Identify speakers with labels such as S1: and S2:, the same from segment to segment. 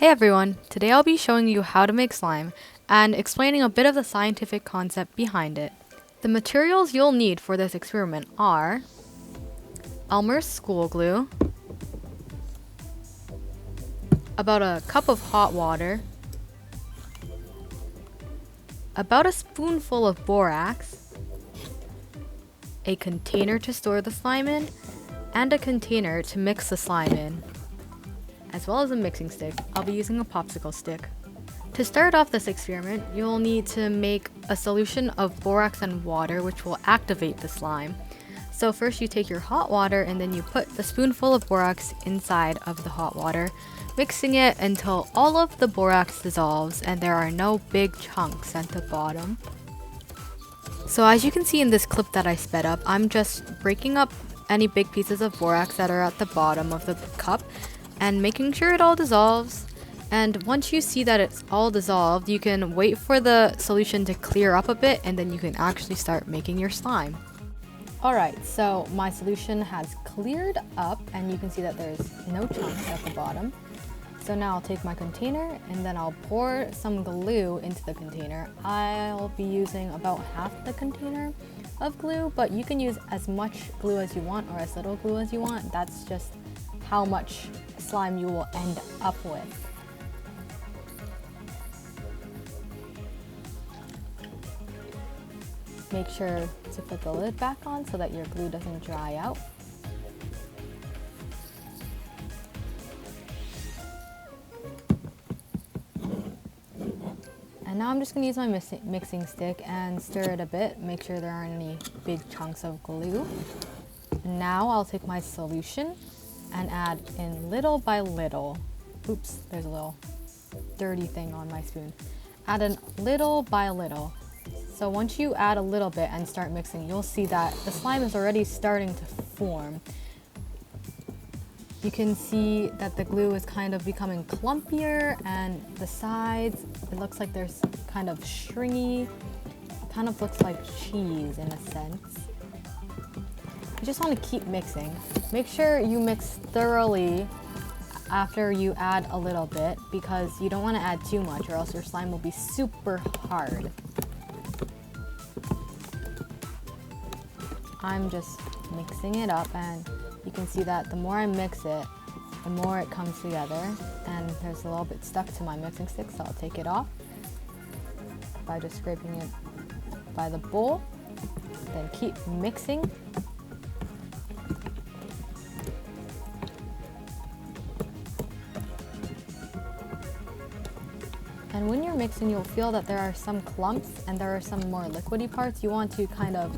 S1: Hey everyone, today I'll be showing you how to make slime and explaining a bit of the scientific concept behind it. The materials you'll need for this experiment are Elmer's school glue, about a cup of hot water, about a spoonful of borax, a container to store the slime in, and a container to mix the slime in, as well as a mixing stick. I'll be using a popsicle stick. To start off this experiment, you'll need to make a solution of borax and water, which will activate the slime. So first you take your hot water and then you put the spoonful of borax inside of the hot water, mixing it until all of the borax dissolves and there are no big chunks at the bottom. So as you can see in this clip that I sped up, I'm just breaking up any big pieces of borax that are at the bottom of the cup and making sure it all dissolves. And once you see that it's all dissolved, you can wait for the solution to clear up a bit and then you can actually start making your slime. Alright, so my solution has cleared up and you can see that there's no chunks at the bottom. So now I'll take my container and then I'll pour some glue into the container. I'll be using about half the container of glue, but you can use as much glue as you want or as little glue as you want. That's just how much slime you will end up with. Make sure to put the lid back on so that your glue doesn't dry out. And now I'm just going to use my mixing stick and stir it a bit, make sure there aren't any big chunks of glue. Now I'll take my solution and add in little by little. Oops, there's a little dirty thing on my spoon. Add in little by little. So once you add a little bit and start mixing, you'll see that the slime is already starting to form. You can see that the glue is kind of becoming clumpier and the sides, it looks like there's kind of stringy. Kind of looks like cheese in a sense. You just want to keep mixing. Make sure you mix thoroughly after you add a little bit because you don't want to add too much or else your slime will be super hard. I'm just mixing it up and you can see that the more I mix it, the more it comes together, and there's a little bit stuck to my mixing stick, so I'll take it off by just scraping it by the bowl. Then keep mixing. And when you're mixing, you'll feel that there are some clumps and there are some more liquidy parts. You want to kind of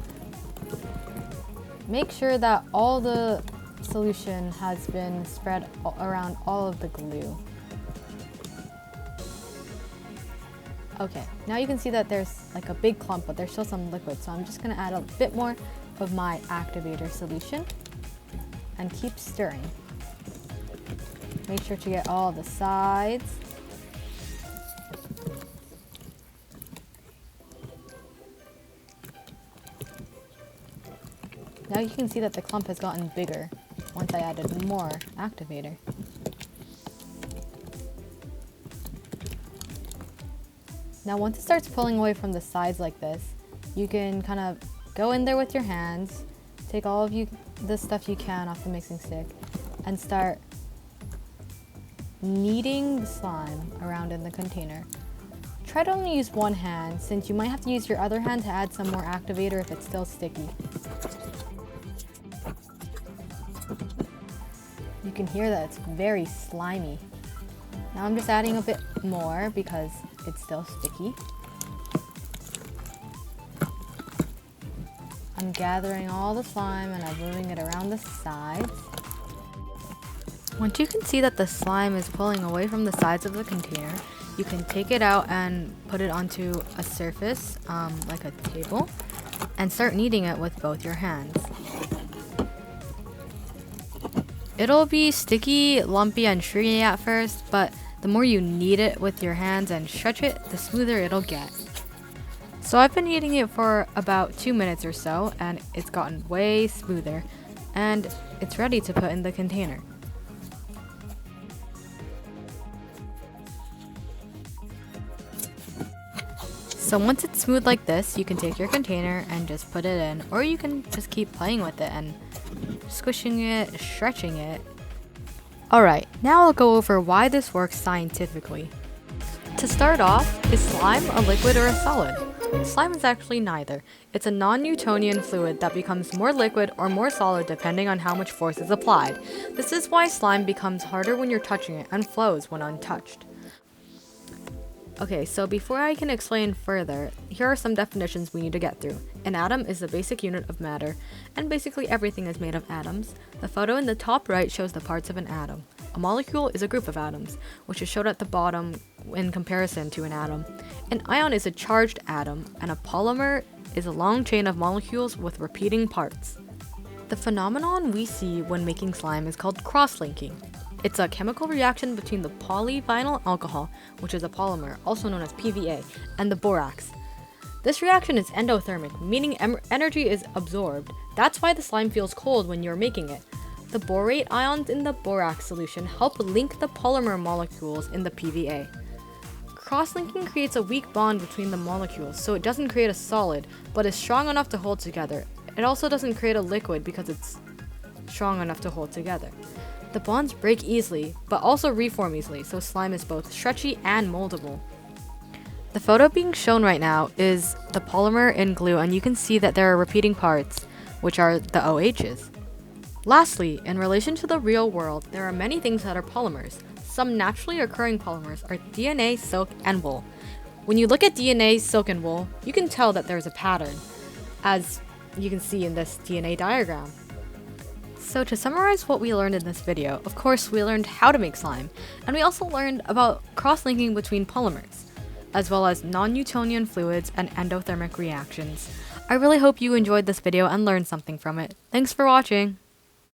S1: make sure that all the solution has been spread around all of the glue. Okay, now you can see that there's like a big clump, but there's still some liquid. So I'm just gonna add a bit more of my activator solution and keep stirring. Make sure to get all the sides. Now you can see that the clump has gotten bigger once I added more activator. Now once it starts pulling away from the sides like this, you can kind of go in there with your hands, take all of the stuff you can off the mixing stick, and start kneading the slime around in the container. Try to only use one hand since you might have to use your other hand to add some more activator if it's still sticky. You can hear that it's very slimy. Now I'm just adding a bit more because it's still sticky. I'm gathering all the slime and I'm moving it around the sides. Once you can see that the slime is pulling away from the sides of the container, you can take it out and put it onto a surface, like a table, and start kneading it with both your hands. It'll be sticky, lumpy, and stringy at first, but the more you knead it with your hands and stretch it, the smoother it'll get. So I've been kneading it for about 2 minutes or so, and it's gotten way smoother, and it's ready to put in the container. So once it's smooth like this, you can take your container and just put it in, or you can just keep playing with it and squishing it, stretching it. Alright, now I'll go over why this works scientifically. To start off, is slime a liquid or a solid? Slime is actually neither. It's a non-Newtonian fluid that becomes more liquid or more solid depending on how much force is applied. This is why slime becomes harder when you're touching it and flows when untouched. Okay, so before I can explain further, here are some definitions we need to get through. An atom is the basic unit of matter, and basically everything is made of atoms. The photo in the top right shows the parts of an atom. A molecule is a group of atoms, which is shown at the bottom in comparison to an atom. An ion is a charged atom, and a polymer is a long chain of molecules with repeating parts. The phenomenon we see when making slime is called cross-linking. It's a chemical reaction between the polyvinyl alcohol, which is a polymer, also known as PVA, and the borax. This reaction is endothermic, meaning energy is absorbed. That's why the slime feels cold when you're making it. The borate ions in the borax solution help link the polymer molecules in the PVA. Cross-linking creates a weak bond between the molecules, so it doesn't create a solid, but is strong enough to hold together. It also doesn't create a liquid because it's strong enough to hold together. The bonds break easily, but also reform easily, so slime is both stretchy and moldable. The photo being shown right now is the polymer in glue, and you can see that there are repeating parts, which are the OHs. Lastly, in relation to the real world, there are many things that are polymers. Some naturally occurring polymers are DNA, silk, and wool. When you look at DNA, silk, and wool, you can tell that there's a pattern, as you can see in this DNA diagram. So to summarize what we learned in this video, of course we learned how to make slime, and we also learned about cross-linking between polymers, as well as non-Newtonian fluids and endothermic reactions. I really hope you enjoyed this video and learned something from it. Thanks for watching!